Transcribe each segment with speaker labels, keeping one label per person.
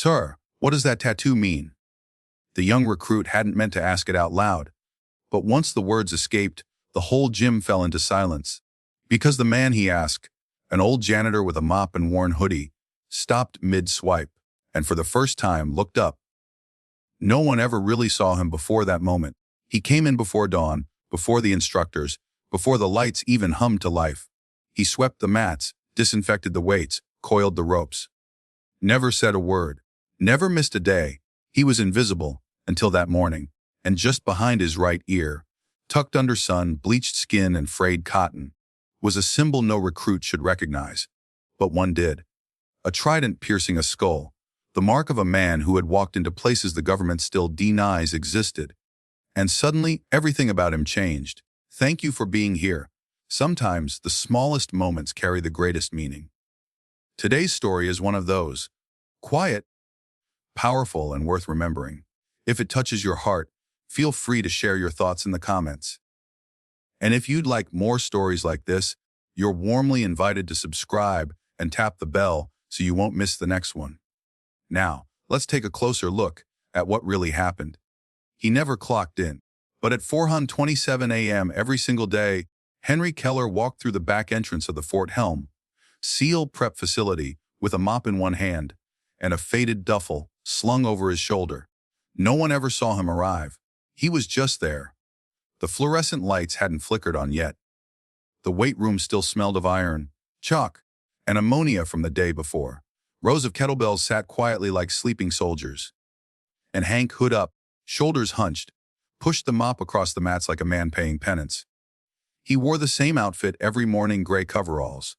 Speaker 1: "Sir, what does that tattoo mean?" The young recruit hadn't meant to ask it out loud, but once the words escaped, the whole gym fell into silence. Because the man he asked, an old janitor with a mop and worn hoodie, stopped mid-swipe, and for the first time looked up. No one ever really saw him before that moment. He came in before dawn, before the instructors, before the lights even hummed to life. He swept the mats, disinfected the weights, coiled the ropes. Never said a word. Never missed a day. He was invisible until that morning, and just behind his right ear, tucked under sun, bleached skin, and frayed cotton, was a symbol no recruit should recognize. But one did. A trident piercing a skull, the mark of a man who had walked into places the government still denies existed. And suddenly, everything about him changed. Thank you for being here. Sometimes, the smallest moments carry the greatest meaning. Today's story is one of those. Quiet, powerful, and worth remembering. If it touches your heart, feel free to share your thoughts in the comments. And if you'd like more stories like this, you're warmly invited to subscribe and tap the bell so you won't miss the next one. Now, let's take a closer look at what really happened. He never clocked in, but at 4:27 a.m. every single day, Henry Keller walked through the back entrance of the Fort Helm SEAL prep facility with a mop in one hand and a faded duffel slung over his shoulder. No one ever saw him arrive. He was just there. The fluorescent lights hadn't flickered on yet. The weight room still smelled of iron, chalk, and ammonia from the day before. Rows of kettlebells sat quietly like sleeping soldiers. And Hank, hood up, shoulders hunched, pushed the mop across the mats like a man paying penance. He wore the same outfit every morning, gray coveralls.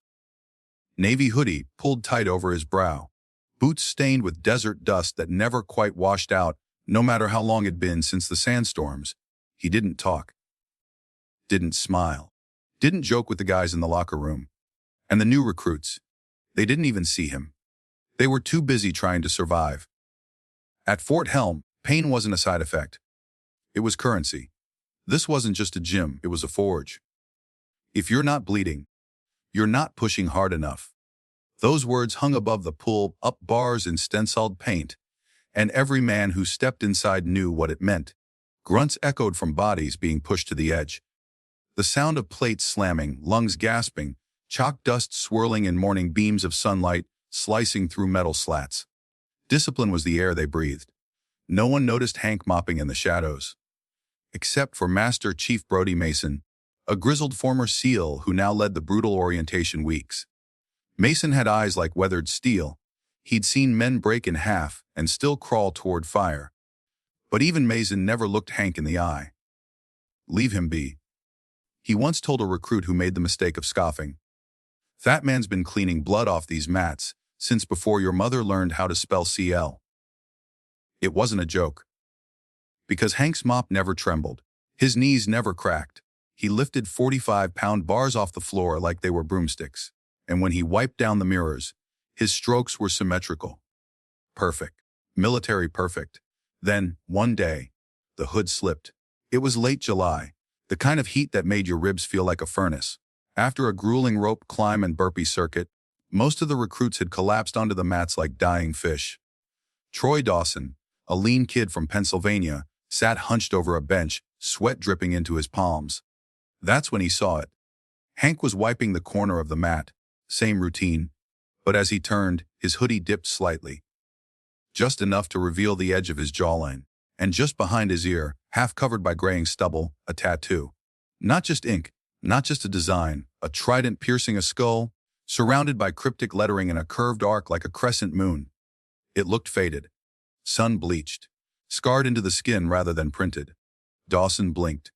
Speaker 1: Navy hoodie pulled tight over his brow. Boots stained with desert dust that never quite washed out, no matter how long it'd been since the sandstorms. He didn't talk. Didn't smile. Didn't joke with the guys in the locker room. And the new recruits. They didn't even see him. They were too busy trying to survive. At Fort Helm, pain wasn't a side effect. It was currency. This wasn't just a gym, it was a forge. If you're not bleeding, you're not pushing hard enough. Those words hung above the pull-up bars in stenciled paint, and every man who stepped inside knew what it meant. Grunts echoed from bodies being pushed to the edge. The sound of plates slamming, lungs gasping, chalk dust swirling in morning beams of sunlight slicing through metal slats. Discipline was the air they breathed. No one noticed Hank mopping in the shadows. Except for Master Chief Brody Mason, a grizzled former SEAL who now led the brutal orientation weeks. Mason had eyes like weathered steel. He'd seen men break in half and still crawl toward fire. But even Mason never looked Hank in the eye. Leave him be. He once told a recruit who made the mistake of scoffing. That man's been cleaning blood off these mats since before your mother learned how to spell CL. It wasn't a joke. Because Hank's mop never trembled. His knees never cracked. He lifted 45-pound bars off the floor like they were broomsticks. And when he wiped down the mirrors, his strokes were symmetrical. Perfect. Military perfect. Then, one day, the hood slipped. It was late July, the kind of heat that made your ribs feel like a furnace. After a grueling rope climb and burpee circuit, most of the recruits had collapsed onto the mats like dying fish. Troy Dawson, a lean kid from Pennsylvania, sat hunched over a bench, sweat dripping into his palms. That's when he saw it. Hank was wiping the corner of the mat, same routine, but as he turned, his hoodie dipped slightly. Just enough to reveal the edge of his jawline, and just behind his ear, half covered by graying stubble, a tattoo. Not just ink, not just a design, a trident piercing a skull, surrounded by cryptic lettering in a curved arc like a crescent moon. It looked faded, sun-bleached, scarred into the skin rather than printed. Dawson blinked.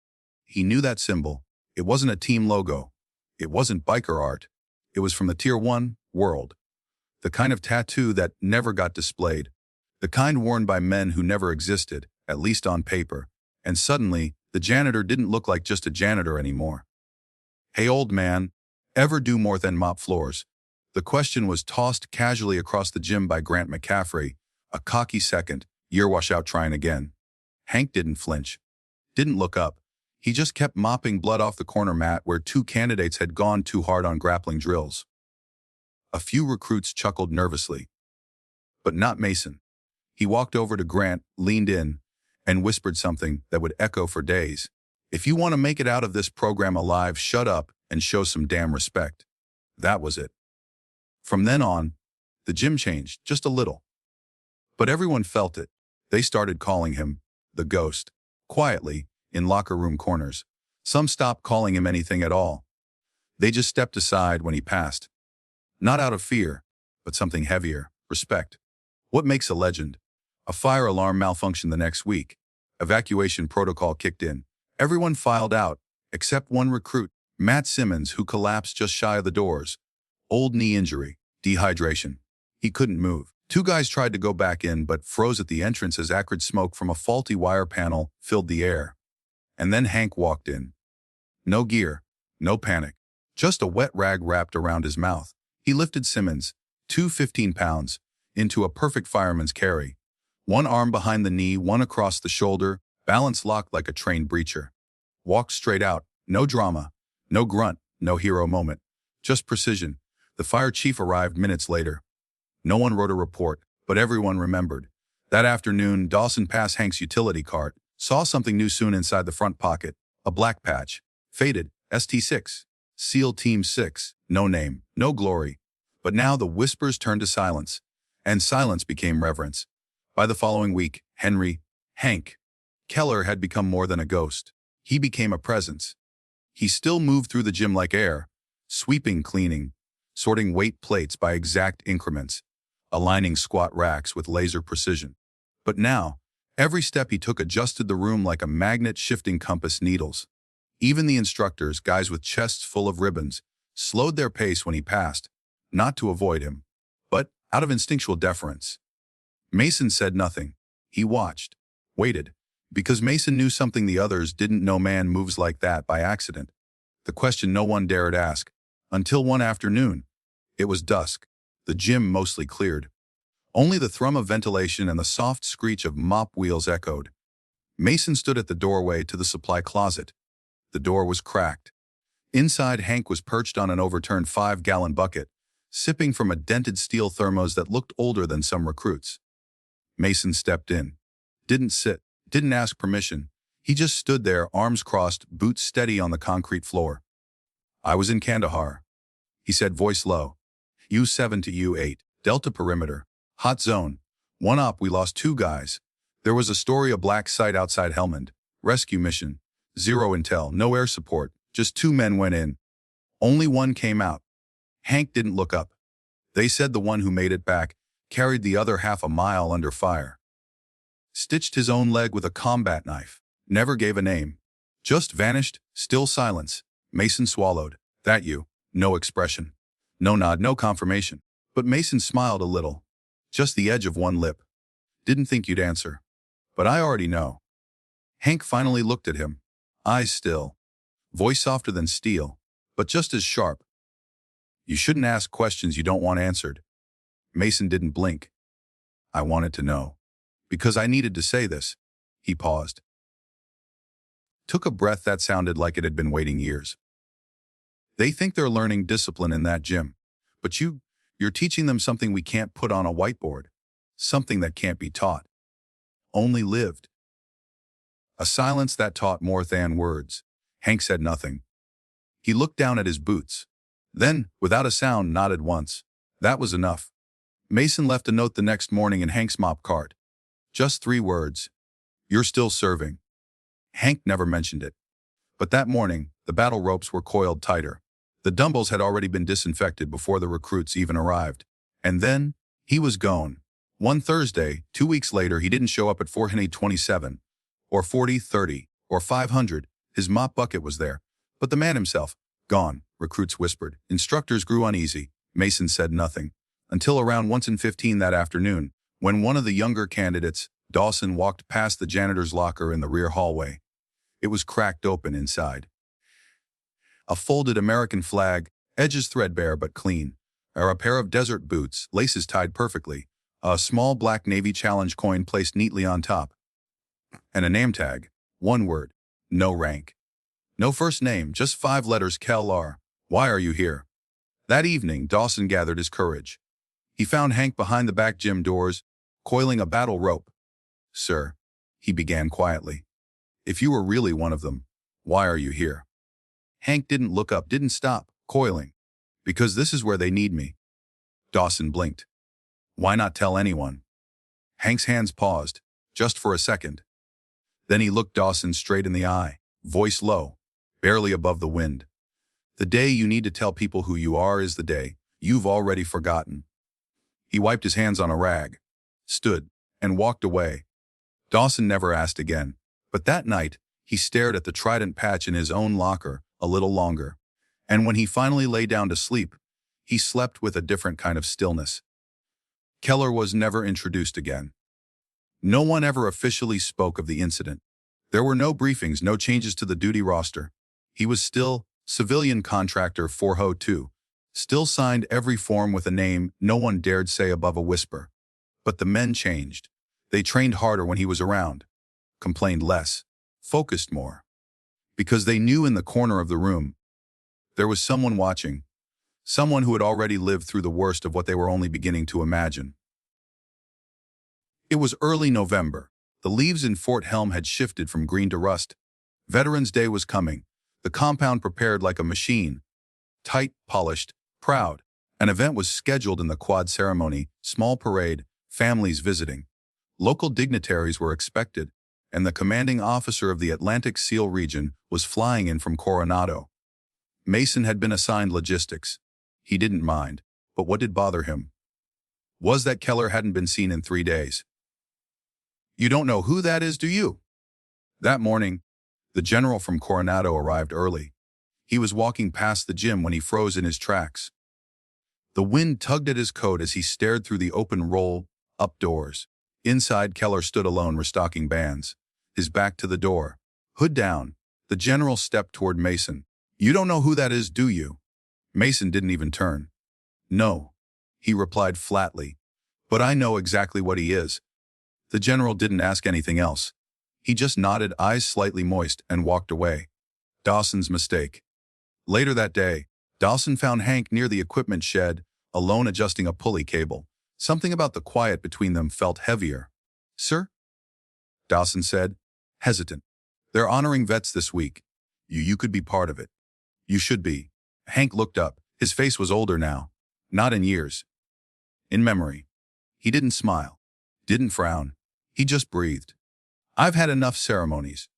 Speaker 1: He knew that symbol. It wasn't a team logo. It wasn't biker art. It was from the Tier 1 world. The kind of tattoo that never got displayed. The kind worn by men who never existed, at least on paper. And suddenly, the janitor didn't look like just a janitor anymore. Hey, old man, ever do more than mop floors? The question was tossed casually across the gym by Grant McCaffrey, a cocky second, year washout trying again. Hank didn't flinch. Didn't look up. He just kept mopping blood off the corner mat where two candidates had gone too hard on grappling drills. A few recruits chuckled nervously. But not Mason. He walked over to Grant, leaned in, and whispered something that would echo for days. "If you want to make it out of this program alive, shut up and show some damn respect." That was it. From then on, the gym changed just a little. But everyone felt it. They started calling him the Ghost, quietly, in locker room corners. Some stopped calling him anything at all. They just stepped aside when he passed. Not out of fear, but something heavier, respect. What makes a legend? A fire alarm malfunctioned the next week. Evacuation protocol kicked in. Everyone filed out, except one recruit, Matt Simmons, who collapsed just shy of the doors. Old knee injury, dehydration. He couldn't move. Two guys tried to go back in but froze at the entrance as acrid smoke from a faulty wire panel filled the air. And then Hank walked in. No gear, no panic, just a wet rag wrapped around his mouth. He lifted Simmons, 215 pounds, into a perfect fireman's carry. One arm behind the knee, one across the shoulder, balance locked like a trained breacher. Walked straight out, no drama, no grunt, no hero moment, just precision. The fire chief arrived minutes later. No one wrote a report, but everyone remembered. That afternoon, Dawson passed Hank's utility cart, saw something new soon inside the front pocket, a black patch, faded, ST6, SEAL Team 6, no name, no glory. But now the whispers turned to silence, and silence became reverence. By the following week, Hank Keller had become more than a ghost. He became a presence. He still moved through the gym like air, sweeping, cleaning, sorting weight plates by exact increments, aligning squat racks with laser precision. But now, every step he took adjusted the room like a magnet shifting compass needles. Even the instructors, guys with chests full of ribbons, slowed their pace when he passed, not to avoid him, but out of instinctual deference. Mason said nothing. He watched, waited, because Mason knew something the others didn't know. Man moves like that by accident. The question no one dared ask, until one afternoon. It was dusk. The gym mostly cleared. Only the thrum of ventilation and the soft screech of mop wheels echoed. Mason stood at the doorway to the supply closet. The door was cracked. Inside, Hank was perched on an overturned 5-gallon bucket, sipping from a dented steel thermos that looked older than some recruits. Mason stepped in. Didn't sit, didn't ask permission. He just stood there, arms crossed, boots steady on the concrete floor. "I was in Kandahar," he said, voice low. "U7 to U8, Delta perimeter, hot zone. One op, we lost 2 guys. There was a story, a black site outside Helmand. Rescue mission. 0 intel, no air support. Just 2 men went in. Only one came out." Hank didn't look up. They said the one who made it back carried the other half a mile under fire. Stitched his own leg with a combat knife. Never gave a name. Just vanished, still silence. Mason swallowed. "That you?" No expression. No nod, no confirmation. But Mason smiled a little. Just the edge of one lip. "Didn't think you'd answer. But I already know." Hank finally looked at him. Eyes still. Voice softer than steel, but just as sharp. "You shouldn't ask questions you don't want answered." Mason didn't blink. "I wanted to know. Because I needed to say this." He paused. Took a breath that sounded like it had been waiting years. "They think they're learning discipline in that gym. But you're teaching them something we can't put on a whiteboard. Something that can't be taught. Only lived." A silence that taught more than words. Hank said nothing. He looked down at his boots. Then, without a sound, nodded once. That was enough. Mason left a note the next morning in Hank's mop cart. Just 3 words. "You're still serving." Hank never mentioned it. But that morning, the battle ropes were coiled tighter. The dumbbells had already been disinfected before the recruits even arrived. And then, he was gone. One Thursday, 2 weeks later, he didn't show up at 427, or 40, 30, or 500. His mop bucket was there. But the man himself, gone, recruits whispered. Instructors grew uneasy. Mason said nothing. Until around 1:15 that afternoon, when one of the younger candidates, Dawson, walked past the janitor's locker in the rear hallway. It was cracked open inside. A folded American flag, edges threadbare but clean, or a pair of desert boots, laces tied perfectly, a small black Navy challenge coin placed neatly on top, and a name tag, 1 word, no rank. No first name, just 5 letters, Keller. "Why are you here?" That evening, Dawson gathered his courage. He found Hank behind the back gym doors, coiling a battle rope. "Sir," he began quietly, "if you were really one of them, why are you here?" Hank didn't look up, didn't stop, coiling. "Because this is where they need me." Dawson blinked. "Why not tell anyone?" Hank's hands paused, just for a second. Then he looked Dawson straight in the eye, voice low, barely above the wind. "The day you need to tell people who you are is the day you've already forgotten." He wiped his hands on a rag, stood, and walked away. Dawson never asked again, but that night, he stared at the trident patch in his own locker a little longer. And when he finally lay down to sleep, he slept with a different kind of stillness. Keller was never introduced again. No one ever officially spoke of the incident. There were no briefings, no changes to the duty roster. He was still civilian contractor 402, still signed every form with a name no one dared say above a whisper. But the men changed. They trained harder when he was around, complained less, focused more. Because they knew in the corner of the room, there was someone watching, someone who had already lived through the worst of what they were only beginning to imagine. It was early November. The leaves in Fort Helm had shifted from green to rust. Veterans Day was coming. The compound prepared like a machine. Tight, polished, proud. An event was scheduled in the quad ceremony, small parade, families visiting. Local dignitaries were expected, and the commanding officer of the Atlantic SEAL region was flying in from Coronado. Mason had been assigned logistics. He didn't mind, but what did bother him was that Keller hadn't been seen in 3 days. "You don't know who that is, do you?" That morning, the general from Coronado arrived early. He was walking past the gym when he froze in his tracks. The wind tugged at his coat as he stared through the open roll-up doors. Inside, Keller stood alone restocking bands, his back to the door, hood down. The general stepped toward Mason. "You don't know who that is, do you?" Mason didn't even turn. "No," he replied flatly, "but I know exactly what he is." The general didn't ask anything else. He just nodded, eyes slightly moist, and walked away. Dawson's mistake. Later that day, Dawson found Hank near the equipment shed, alone adjusting a pulley cable. Something about the quiet between them felt heavier. "Sir?" Dawson said, hesitant. "They're honoring vets this week. You could be part of it." "You should be." Hank looked up. His face was older now. Not in years. In memory. He didn't smile. Didn't frown. He just breathed. "I've had enough ceremonies."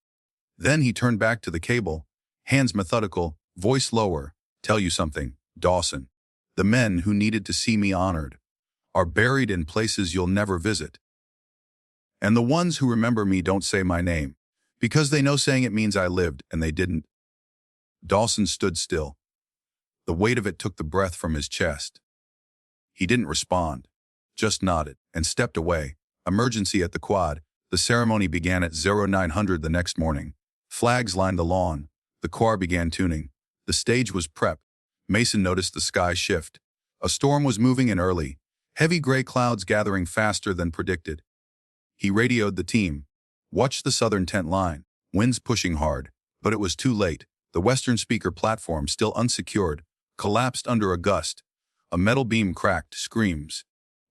Speaker 1: Then he turned back to the cable, hands methodical, voice lower. "Tell you something, Dawson. The men who needed to see me honored are buried in places you'll never visit. And the ones who remember me don't say my name, because they know saying it means I lived, and they didn't." Dawson stood still. The weight of it took the breath from his chest. He didn't respond, just nodded, and stepped away. Emergency at the quad. The ceremony began at 0900 the next morning. Flags lined the lawn. The choir began tuning. The stage was prepped. Mason noticed the sky shift. A storm was moving in early, heavy gray clouds gathering faster than predicted. He radioed the team. "Watch the southern tent line. Winds pushing hard." But it was too late. The western speaker platform, still unsecured, collapsed under a gust. A metal beam cracked, screams.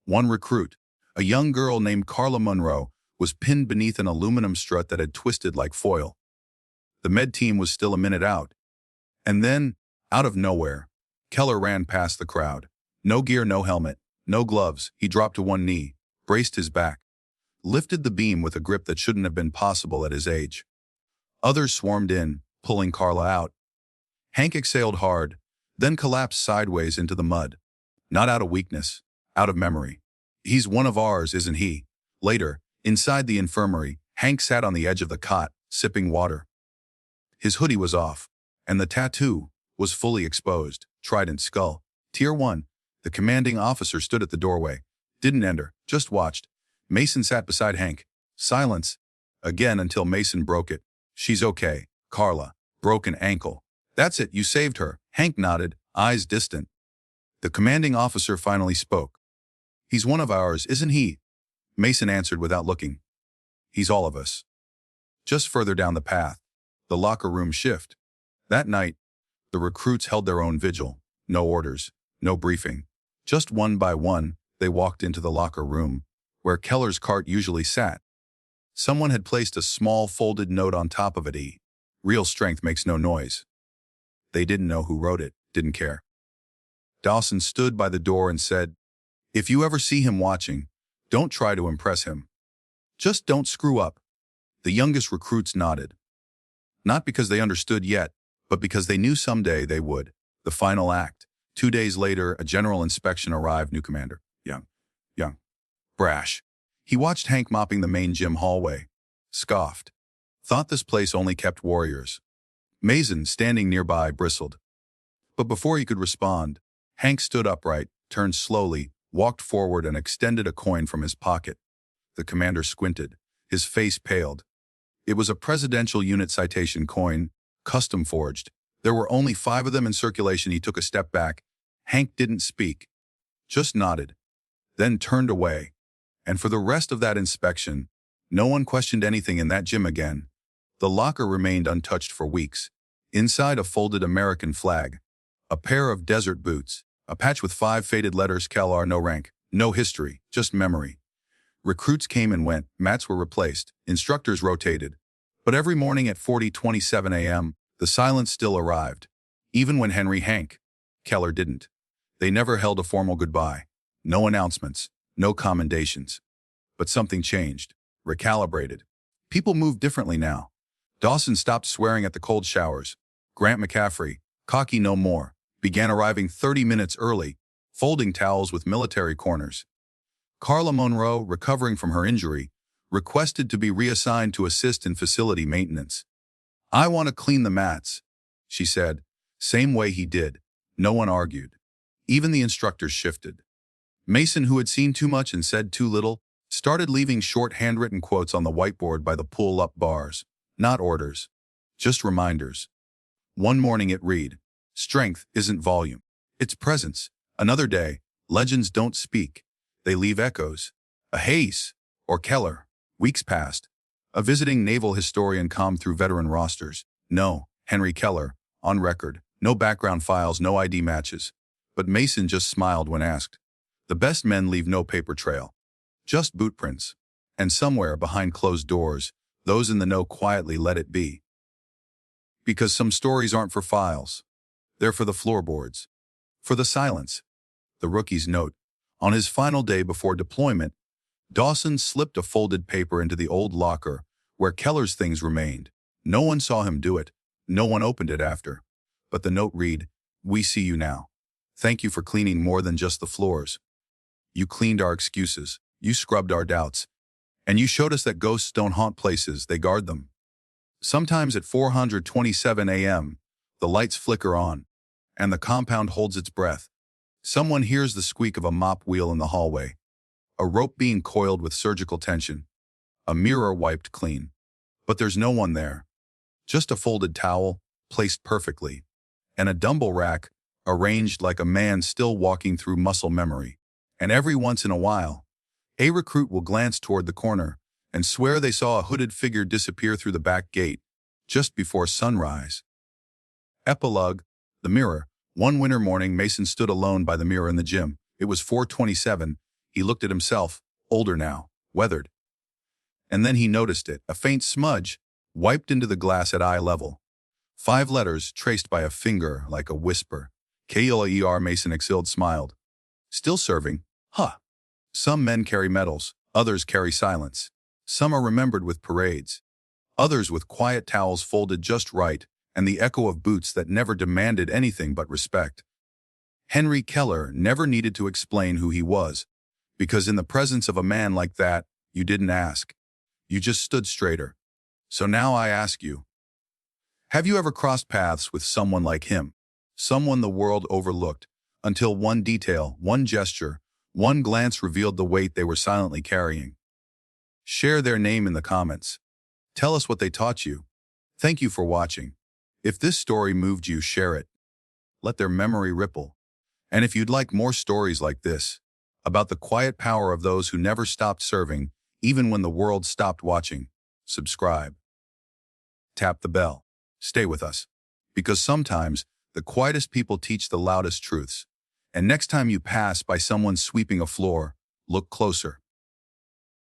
Speaker 1: One recruit, a young girl named Carla Monroe, was pinned beneath an aluminum strut that had twisted like foil. The med team was still a minute out. And then, out of nowhere, Keller ran past the crowd. No gear, no helmet, no gloves. He dropped to one knee, braced his back, lifted the beam with a grip that shouldn't have been possible at his age. Others swarmed in, pulling Carla out. Hank exhaled hard, then collapsed sideways into the mud. Not out of weakness, out of memory. "He's one of ours, isn't he?" Later, inside the infirmary, Hank sat on the edge of the cot, sipping water. His hoodie was off, and the tattoo was fully exposed. Trident skull. Tier 1. The commanding officer stood at the doorway. Didn't enter, just watched. Mason sat beside Hank. Silence. Again until Mason broke it. "She's okay, Carla. Broken ankle." "That's it, you saved her." Hank nodded, eyes distant. The commanding officer finally spoke. "He's one of ours, isn't he?" Mason answered without looking. "He's all of us." Just further down the path, the locker room shift. That night, the recruits held their own vigil. No orders, no briefing. Just one by one, they walked into the locker room, where Keller's cart usually sat. Someone had placed a small folded note on top of it. Real strength makes no noise. They didn't know who wrote it, didn't care. Dawson stood by the door and said, "If you ever see him watching, don't try to impress him. Just don't screw up." The youngest recruits nodded. Not because they understood yet, but because they knew someday they would. The final act. 2 days later, a general inspection arrived. New commander. Young. Brash. He watched Hank mopping the main gym hallway. Scoffed. Thought this place only kept warriors. Mason, standing nearby, bristled. But before he could respond, Hank stood upright, turned slowly, walked forward and extended a coin from his pocket. The commander squinted. His face paled. It was a presidential unit citation coin, custom forged. There were only 5 of them in circulation. He took a step back. Hank didn't speak, just nodded, then turned away. And for the rest of that inspection, no one questioned anything in that gym again. The locker remained untouched for weeks. Inside, a folded American flag, a pair of desert boots, a patch with 5 faded letters, Keller, no rank, no history, just memory. Recruits came and went, mats were replaced, instructors rotated. But every morning at 40:27 a.m., the silence still arrived. Even when Hank Keller didn't. They never held a formal goodbye. No announcements, no commendations. But something changed, recalibrated. People moved differently now. Dawson stopped swearing at the cold showers. Grant McCaffrey, cocky no more, began arriving 30 minutes early, folding towels with military corners. Carla Monroe, recovering from her injury, requested to be reassigned to assist in facility maintenance. "I want to clean the mats," she said. Same way he did. No one argued. Even the instructors shifted. Mason, who had seen too much and said too little, started leaving short handwritten quotes on the whiteboard by the pull-up bars. Not orders, just reminders. One morning it read, "Strength isn't volume, it's presence." Another day, "Legends don't speak, they leave echoes." A Hayes, or Keller. Weeks passed. A visiting naval historian combed through veteran rosters. No, Henry Keller, on record. No background files, no ID matches. But Mason just smiled when asked. The best men leave no paper trail. Just boot prints. And somewhere behind closed doors, those in the know quietly let it be. Because some stories aren't for files. They're for the floorboards. For the silence. The rookie's note. On his final day before deployment, Dawson slipped a folded paper into the old locker where Keller's things remained. No one saw him do it. No one opened it after. But the note read, "We see you now. Thank you for cleaning more than just the floors. You cleaned our excuses. You scrubbed our doubts. And you showed us that ghosts don't haunt places, they guard them." Sometimes at 4:27 a.m., the lights flicker on, and the compound holds its breath. Someone hears the squeak of a mop wheel in the hallway, a rope being coiled with surgical tension, a mirror wiped clean. But there's no one there. Just a folded towel, placed perfectly, and a dumbbell rack, arranged like a man still walking through muscle memory. And every once in a while, a recruit will glance toward the corner and swear they saw a hooded figure disappear through the back gate just before sunrise. Epilogue. The mirror. One winter morning, Mason stood alone by the mirror in the gym. It was 4:27. He looked at himself, older now, weathered. And then he noticed it, a faint smudge, wiped into the glass at eye level. 5 letters traced by a finger like a whisper. Keller. Mason exhaled, smiled. Still serving? Huh. Some men carry medals, others carry silence. Some are remembered with parades. Others with quiet towels folded just right and the echo of boots that never demanded anything but respect. Henry Keller never needed to explain who he was, because in the presence of a man like that, you didn't ask. You just stood straighter. So now I ask you, have you ever crossed paths with someone like him? Someone the world overlooked, until one detail, one gesture, one glance revealed the weight they were silently carrying. Share their name in the comments. Tell us what they taught you. Thank you for watching. If this story moved you, share it. Let their memory ripple. And if you'd like more stories like this, about the quiet power of those who never stopped serving, even when the world stopped watching, subscribe. Tap the bell. Stay with us. Because sometimes, the quietest people teach the loudest truths. And next time you pass by someone sweeping a floor, look closer.